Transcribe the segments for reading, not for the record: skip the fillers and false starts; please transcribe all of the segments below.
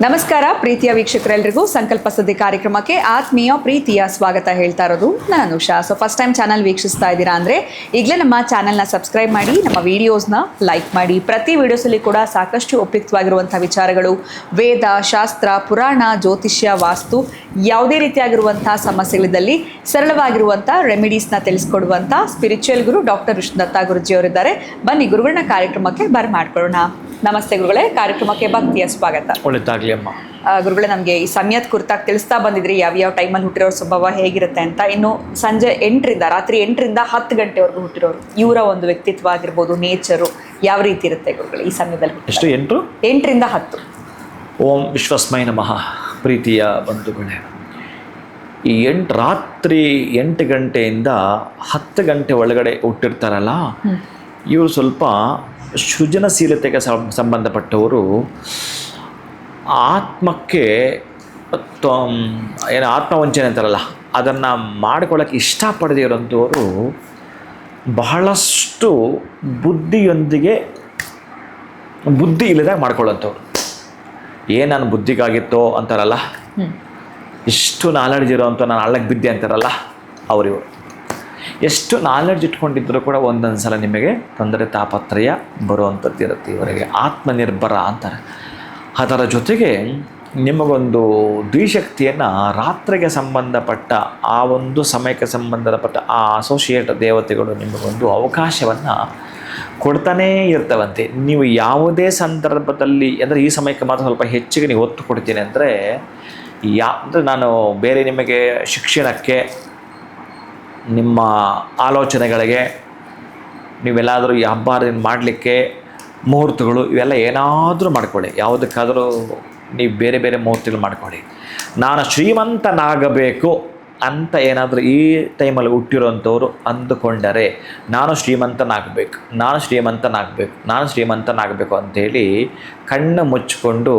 ನಮಸ್ಕಾರ ಪ್ರೀತಿಯ ವೀಕ್ಷಕರೆಲ್ಲರಿಗೂ ಸಂಕಲ್ಪ ಸುದ್ದಿ ಕಾರ್ಯಕ್ರಮಕ್ಕೆ ಆತ್ಮೀಯ ಪ್ರೀತಿಯ ಸ್ವಾಗತ ಹೇಳ್ತಾ ಇರೋದು ನಾನು ಉಷಾ. ಫಸ್ಟ್ ಟೈಮ್ ಚಾನಲ್ ವೀಕ್ಷಿಸ್ತಾ ಇದ್ದೀರಾ ಅಂದರೆ ಈಗಲೇ ನಮ್ಮ ಚಾನಲ್ನ ಸಬ್ಸ್ಕ್ರೈಬ್ ಮಾಡಿ, ನಮ್ಮ ವಿಡಿಯೋಸ್ನ ಲೈಕ್ ಮಾಡಿ. ಪ್ರತಿ ವಿಡಿಯೋಸಲ್ಲಿ ಕೂಡ ಸಾಕಷ್ಟು ಉಪಯುಕ್ತವಾಗಿರುವಂಥ ವಿಚಾರಗಳು, ವೇದ, ಶಾಸ್ತ್ರ, ಪುರಾಣ, ಜ್ಯೋತಿಷ್ಯ, ವಾಸ್ತು, ಯಾವುದೇ ರೀತಿಯಾಗಿರುವಂಥ ಸಮಸ್ಯೆಗಳಿದ್ದಲ್ಲಿ ಸರಳವಾಗಿರುವಂಥ ರೆಮಿಡೀಸ್ನ ತಿಳಿಸ್ಕೊಡುವಂಥ ಸ್ಪಿರಿಚುವಲ್ ಗುರು ಡಾಕ್ಟರ್ ವಿಷ್ಣುದತ್ತ ಗುರುಜಿ ಅವರಿದ್ದಾರೆ. ಬನ್ನಿ ಗುರುಗಳನ್ನ ಕಾರ್ಯಕ್ರಮಕ್ಕೆ ಬರ್ಮಾಡ್ಕೊಳ್ಳೋಣ. ನಮಸ್ತೆ ಗುರುಗಳೇ, ಕಾರ್ಯಕ್ರಮಕ್ಕೆ ಭಕ್ತಿಯ ಸ್ವಾಗತ. ಒಳ್ಳೆದಾಗ್ಲಿ ಅಮ್ಮ. ಗುರುಗಳೇ, ನಮಗೆ ಈ ಸಮಯದ ಕುರಿತಾಗಿ ತಿಳಿಸ್ತಾ ಬಂದಿದ್ರಿ ಯಾವ ಟೈಮಲ್ಲಿ ಹುಟ್ಟಿರೋರ ಸ್ವಭಾವ ಹೇಗಿರುತ್ತೆ ಅಂತ. ಇನ್ನು ಸಂಜೆ ರಾತ್ರಿ 8ರಿಂದ 10 ಗಂಟೆವರೆಗೂ ಹುಟ್ಟಿರೋರು, ಇವರ ಒಂದು ವ್ಯಕ್ತಿತ್ವ ಆಗಿರ್ಬೋದು, ನೇಚರು ಯಾವ ರೀತಿ ಇರುತ್ತೆ ಗುರುಗಳೇ ಈ ಸಮಯದಲ್ಲಿ? ಎಷ್ಟು? 8ರಿಂದ 10. ಓಂ ವಿಶ್ವಸ್ಮೈ ನಮಃ. ಪ್ರೀತಿಯ ಬಂಧುಗಳೇ, ಈ ರಾತ್ರಿ 8 ಗಂಟೆಯಿಂದ 10 ಗಂಟೆ ಒಳಗಡೆ ಹುಟ್ಟಿರ್ತಾರಲ್ಲ, ಇವರು ಸ್ವಲ್ಪ ಸೃಜನಶೀಲತೆಗೆ ಸಂಬಂಧಪಟ್ಟವರು. ಆತ್ಮಕ್ಕೆ ಏನು ಆತ್ಮವಂಚನೆ ಅಂತಾರಲ್ಲ, ಅದನ್ನು ಮಾಡ್ಕೊಳ್ಳೋಕ್ಕೆ ಇಷ್ಟಪಡದೇ ಇರೋಂಥವರು ಬಹಳಷ್ಟು ಬುದ್ಧಿಯೊಂದಿಗೆ ಬುದ್ಧಿ ಇಲ್ಲದಾಗ ಮಾಡ್ಕೊಳ್ಳೋಂಥವ್ರು. ನಾನು ಬುದ್ಧಿಗಾಗಿತ್ತೋ ಅಂತಾರಲ್ಲ, ಎಷ್ಟು ನಾಲೆಡ್ಜ್ ಇರೋವಂಥ ನಾನು ಹಳ್ಳಕ್ಕೆ ಬಿದ್ದೆ ಅಂತಾರಲ್ಲ, ಅವರಿವರು. ಎಷ್ಟು ನಾಲೆಡ್ಜ್ ಇಟ್ಕೊಂಡಿದ್ದರೂ ಕೂಡ ಒಂದೊಂದು ಸಲ ನಿಮಗೆ ತೊಂದರೆ ತಾಪತ್ರಯ ಬರುವಂಥದ್ದು ಇರುತ್ತೆ. ಇವರಿಗೆ ಆತ್ಮನಿರ್ಭರ ಅಂತಾರೆ. ಅದರ ಜೊತೆಗೆ ನಿಮಗೊಂದು ದ್ವಿಶಕ್ತಿಯನ್ನು ರಾತ್ರಿಗೆ ಸಂಬಂಧಪಟ್ಟ ಆ ಒಂದು ಸಮಯಕ್ಕೆ ಸಂಬಂಧಪಟ್ಟ ಆ ಅಸೋಸಿಯೇಟ್ ದೇವತೆಗಳು ನಿಮಗೊಂದು ಅವಕಾಶವನ್ನು ಕೊಡ್ತಾನೇ ಇರ್ತವಂತೆ. ನೀವು ಯಾವುದೇ ಸಂದರ್ಭದಲ್ಲಿ ಅಂದರೆ ಈ ಸಮಯಕ್ಕೆ ಮಾತ್ರ ಸ್ವಲ್ಪ ಹೆಚ್ಚಿಗೆ ನೀವು ಒತ್ತು ಕೊಡ್ತೀನಿ ಅಂದರೆ ಅಂದರೆ ನಾನು ಬೇರೆ ನಿಮಗೆ ಶಿಕ್ಷಣಕ್ಕೆ, ನಿಮ್ಮ ಆಲೋಚನೆಗಳಿಗೆ, ನೀವೆಲ್ಲಾದರೂ ಈ ಹಬ್ಬ ಮಾಡಲಿಕ್ಕೆ ಮುಹೂರ್ತಗಳು ಇವೆಲ್ಲ ಏನಾದರೂ ಮಾಡ್ಕೊಳ್ಳಿ. ಯಾವುದಕ್ಕಾದರೂ ನೀವು ಬೇರೆ ಬೇರೆ ಮುಹೂರ್ತಗಳು ಮಾಡ್ಕೊಳ್ಳಿ. ನಾನು ಶ್ರೀಮಂತನಾಗಬೇಕು ಅಂತ ಏನಾದರೂ ಈ ಟೈಮಲ್ಲಿ ಹುಟ್ಟಿರೋಂಥವ್ರು ಅಂದುಕೊಂಡರೆ, ನಾನು ಶ್ರೀಮಂತನಾಗಬೇಕು ಅಂಥೇಳಿ ಕಣ್ಣು ಮುಚ್ಚಿಕೊಂಡು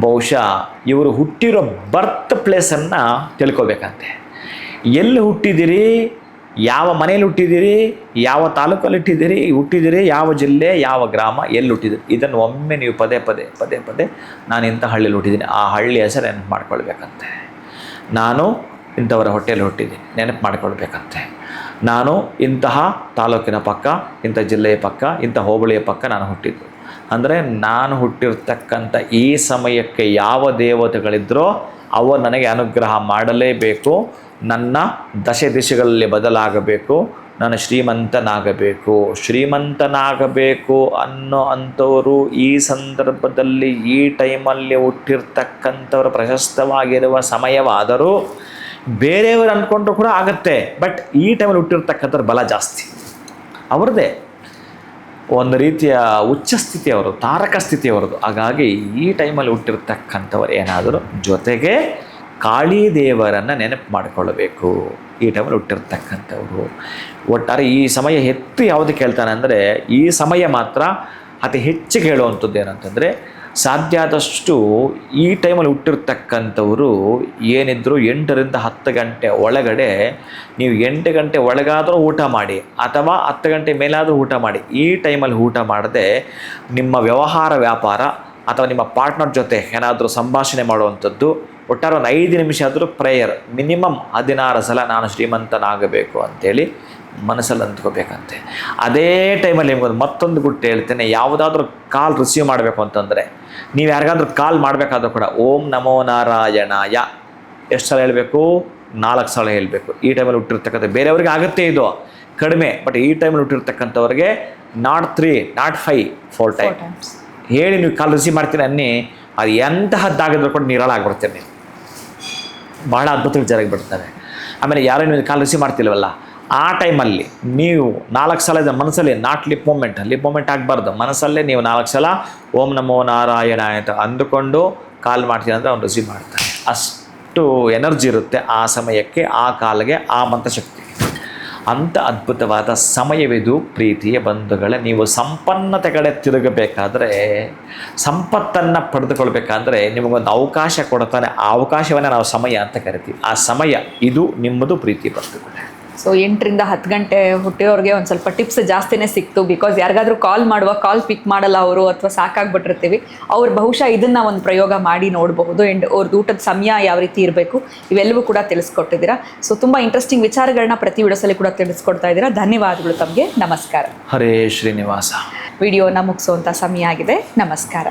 ಬಹುಶಃ ಇವರು ಹುಟ್ಟಿರೋ ಬರ್ತ್ ಪ್ಲೇಸನ್ನು ತಿಳ್ಕೊಬೇಕಂತೆ. ಎಲ್ಲಿ ಹುಟ್ಟಿದ್ದೀರಿ, ಯಾವ ಮನೇಲಿ ಹುಟ್ಟಿದ್ದೀರಿ, ಯಾವ ತಾಲೂಕಲ್ಲಿ ಹುಟ್ಟಿದ್ದೀರಿ, ಯಾವ ಜಿಲ್ಲೆ, ಯಾವ ಗ್ರಾಮ, ಎಲ್ಲಿ ಹುಟ್ಟಿದ್ದೀರಿ, ಇದನ್ನು ಒಮ್ಮೆ ನೀವು ಪದೇ ಪದೇ ನಾನು ಇಂಥ ಹಳ್ಳಿಯಲ್ಲಿ ಹುಟ್ಟಿದ್ದೀನಿ, ಆ ಹಳ್ಳಿ ಹೆಸರು ನೆನಪು ಮಾಡ್ಕೊಳ್ಬೇಕಂತೆ. ನಾನು ಇಂಥವರ ಹೊಟ್ಟೆಯಲ್ಲಿ ಹುಟ್ಟಿದ್ದೀನಿ, ನೆನಪು ಮಾಡ್ಕೊಳ್ಬೇಕಂತೆ. ನಾನು ಇಂತಹ ತಾಲೂಕಿನ ಪಕ್ಕ, ಇಂಥ ಜಿಲ್ಲೆಯ ಪಕ್ಕ, ಇಂಥ ಹೋಬಳಿಯ ಪಕ್ಕ ನಾನು ಹುಟ್ಟಿದ್ದು ಅಂದರೆ, ನಾನು ಹುಟ್ಟಿರ್ತಕ್ಕಂಥ ಈ ಸಮಯಕ್ಕೆ ಯಾವ ದೇವತೆಗಳಿದ್ದರೋ ಅವರು ನನಗೆ ಅನುಗ್ರಹ ಮಾಡಲೇಬೇಕು. ನನ್ನ ದಿಶೆಗಳಲ್ಲಿ ಬದಲಾಗಬೇಕು. ನಾನು ಶ್ರೀಮಂತನಾಗಬೇಕು ಅನ್ನೋ ಅಂಥವರು ಈ ಸಂದರ್ಭದಲ್ಲಿ ಈ ಟೈಮಲ್ಲಿ ಹುಟ್ಟಿರ್ತಕ್ಕಂಥವ್ರು ಪ್ರಶಸ್ತವಾಗಿರುವ ಸಮಯವಾದರೂ ಬೇರೆಯವರು ಅಂದ್ಕೊಂಡ್ರು ಕೂಡ ಆಗುತ್ತೆ. ಬಟ್ ಈ ಟೈಮಲ್ಲಿ ಹುಟ್ಟಿರ್ತಕ್ಕಂಥವ್ರ ಬಲ ಜಾಸ್ತಿ, ಅವ್ರದ್ದೇ ಒಂದು ರೀತಿಯ ಉಚ್ಚ ಸ್ಥಿತಿಯವರು, ತಾರಕ ಸ್ಥಿತಿಯವರದು. ಹಾಗಾಗಿ ಈ ಟೈಮಲ್ಲಿ ಹುಟ್ಟಿರ್ತಕ್ಕಂಥವ್ರು ಏನಾದರೂ ಜೊತೆಗೆ ಕಾಳಿ ದೇವರನ್ನು ನೆನಪು ಮಾಡಿಕೊಳ್ಳಬೇಕು. ಈ ಟೈಮಲ್ಲಿ ಹುಟ್ಟಿರ್ತಕ್ಕಂಥವ್ರು ಒಟ್ಟಾರೆ ಈ ಸಮಯ ಹೆಚ್ಚು ಯಾವುದಕ್ಕೆ ಹೇಳ್ತಾನೆ ಅಂದರೆ, ಈ ಸಮಯ ಮಾತ್ರ ಅತಿ ಹೆಚ್ಚಿಗೆ ಹೇಳುವಂಥದ್ದು ಏನಂತಂದರೆ, ಸಾಧ್ಯ ಆದಷ್ಟು ಈ ಟೈಮಲ್ಲಿ ಹುಟ್ಟಿರ್ತಕ್ಕಂಥವರು ಏನಿದ್ರು 8ರಿಂದ 10 ಗಂಟೆ ಒಳಗಡೆ, ನೀವು 8 ಗಂಟೆ ಒಳಗಾದರೂ ಊಟ ಮಾಡಿ ಅಥವಾ 10 ಗಂಟೆ ಮೇಲಾದರೂ ಊಟ ಮಾಡಿ. ಈ ಟೈಮಲ್ಲಿ ಊಟ ಮಾಡದೆ ನಿಮ್ಮ ವ್ಯಾಪಾರ ಅಥವಾ ನಿಮ್ಮ ಪಾರ್ಟ್ನರ್ ಜೊತೆ ಏನಾದರೂ ಸಂಭಾಷಣೆ ಮಾಡುವಂಥದ್ದು, ಒಟ್ಟಾರೆ ಒಂದು 5 ನಿಮಿಷ ಆದರೂ ಪ್ರೇಯರ್, ಮಿನಿಮಮ್ 16 ಸಲ ನಾನು ಶ್ರೀಮಂತನಾಗಬೇಕು ಅಂಥೇಳಿ ಮನಸ್ಸಲ್ಲಿ ಅಂದ್ಕೋಬೇಕಂತೆ. ಅದೇ ಟೈಮಲ್ಲಿ ನಿಮಗೊಂದು ಮತ್ತೊಂದು ಗುಟ್ಟು ಹೇಳ್ತೇನೆ. ಯಾವುದಾದ್ರೂ ಕಾಲ್ ರಿಸೀವ್ ಮಾಡಬೇಕು ಅಂತಂದರೆ, ನೀವು ಯಾರಿಗಾದ್ರೂ ಕಾಲ್ ಮಾಡಬೇಕಾದ್ರೂ ಕೂಡ ಓಂ ನಮೋ ನಾರಾಯಣಾಯ ಎಷ್ಟು ಸಲ ಹೇಳಬೇಕು? 4 ಸಲ ಹೇಳಬೇಕು. ಈ ಟೈಮಲ್ಲಿ ಹುಟ್ಟಿರ್ತಕ್ಕಂಥ ಬೇರೆಯವ್ರಿಗೆ ಆಗುತ್ತೆ ಇದು ಕಡಿಮೆ, ಬಟ್ ಈ ಟೈಮಲ್ಲಿ ಹುಟ್ಟಿರ್ತಕ್ಕಂಥವ್ರಿಗೆ ನಾಟ್ 3 ನಾಟ್ 5 4 ಟೈಮ್ಸ್ ಹೇಳಿ ನೀವು ಕಾಲ್ ರಿಸೀವ್ ಮಾಡ್ತೀನಿ ಅನ್ನಿ. ಅದು ಎಂತಹದ್ದಾಗಿದ್ರು ಕೂಡ ನಿರಾಳಾಗ್ಬಿಡ್ತೀರಿ ನೀವು. ಭಾಳ ಅದ್ಭುತ ವಿಚಾರಕ್ಕೆ ಬಿಡ್ತಾರೆ. ಆಮೇಲೆ ಯಾರೋ ನೀವು ಕಾಲ್ ರಿಸೀವ್ ಮಾಡ್ತಿಲ್ವಲ್ಲ, ಆ ಟೈಮಲ್ಲಿ ನೀವು 4 ಸಲ ಇದೆ ಮನಸ್ಸಲ್ಲಿ, ನಾಟ್ ಲಿಪ್ ಮೂಮೆಂಟ್ ಆಗಬಾರ್ದು. ಮನಸ್ಸಲ್ಲೇ ನೀವು 4 ಸಲ ಓಂ ನಮೋ ನಾರಾಯಣ ಅಂತ ಅಂದುಕೊಂಡು ಕಾಲ್ ಮಾಡ್ತೀನಿ ಅಂದರೆ ಅವ್ನು ರಿಸೀವ್ ಮಾಡ್ತಾನೆ. ಅಷ್ಟು ಎನರ್ಜಿ ಇರುತ್ತೆ ಆ ಸಮಯಕ್ಕೆ, ಆ ಕಾಲಿಗೆ, ಆ ಮಂತ್ರಶಕ್ತಿ. ಅಂಥ ಅದ್ಭುತವಾದ ಸಮಯವಿದು ಪ್ರೀತಿಯ ಬಂಧುಗಳೇ. ನೀವು ಸಂಪನ್ನತೆ ಕಡೆ ತಿರುಗಬೇಕಾದ್ರೆ, ಸಂಪತ್ತನ್ನು ಪಡೆದುಕೊಳ್ಬೇಕಾದ್ರೆ ನಿಮಗೊಂದು ಅವಕಾಶ ಕೊಡ್ತಾನೆ. ಆ ಅವಕಾಶವನ್ನೇ ನಾವು ಸಮಯ ಅಂತ ಕರಿತೀವಿ. ಆ ಸಮಯ ಇದು ನಿಮ್ಮದು ಪ್ರೀತಿ ಬಂಧುಗಳೇ. ಸೊ 8ರಿಂದ 10 ಗಂಟೆ ಹುಟ್ಟಿಯೋರಿಗೆ ಒಂದು ಸ್ವಲ್ಪ ಟಿಪ್ಸ್ ಜಾಸ್ತಿನೇ ಸಿಕ್ತು. ಬಿಕಾಸ್ ಯಾರಿಗಾದ್ರೂ ಕಾಲ್ ಕಾಲ್ ಪಿಕ್ ಮಾಡಲ್ಲ ಅವರು, ಅಥವಾ ಸಾಕಾಗ್ಬಿಟ್ಟಿರ್ತೀವಿ. ಅವ್ರು ಬಹುಶಃ ಇದನ್ನು ಒಂದು ಪ್ರಯೋಗ ಮಾಡಿ ನೋಡಬಹುದು. ಆ್ಯಂಡ್ ಅವ್ರದ್ದು ಊಟದ ಸಮಯ ಯಾವ ರೀತಿ ಇರಬೇಕು ಇವೆಲ್ಲವೂ ಕೂಡ ತಿಳಿಸ್ಕೊಟ್ಟಿದ್ದೀರಾ. ಸೊ ತುಂಬ ಇಂಟ್ರೆಸ್ಟಿಂಗ್ ವಿಚಾರಗಳನ್ನ ಪ್ರತಿ ವಿಡಿಯೋಸಲ್ಲಿ ಕೂಡ ತಿಳಿಸ್ಕೊಡ್ತಾ ಇದ್ದೀರಾ. ಧನ್ಯವಾದಗಳು ತಮಗೆ. ನಮಸ್ಕಾರ. ಹರೇ ಶ್ರೀನಿವಾಸ. ವಿಡಿಯೋನ ಮುಗಿಸುವಂಥ ಸಮಯ ಆಗಿದೆ. ನಮಸ್ಕಾರ.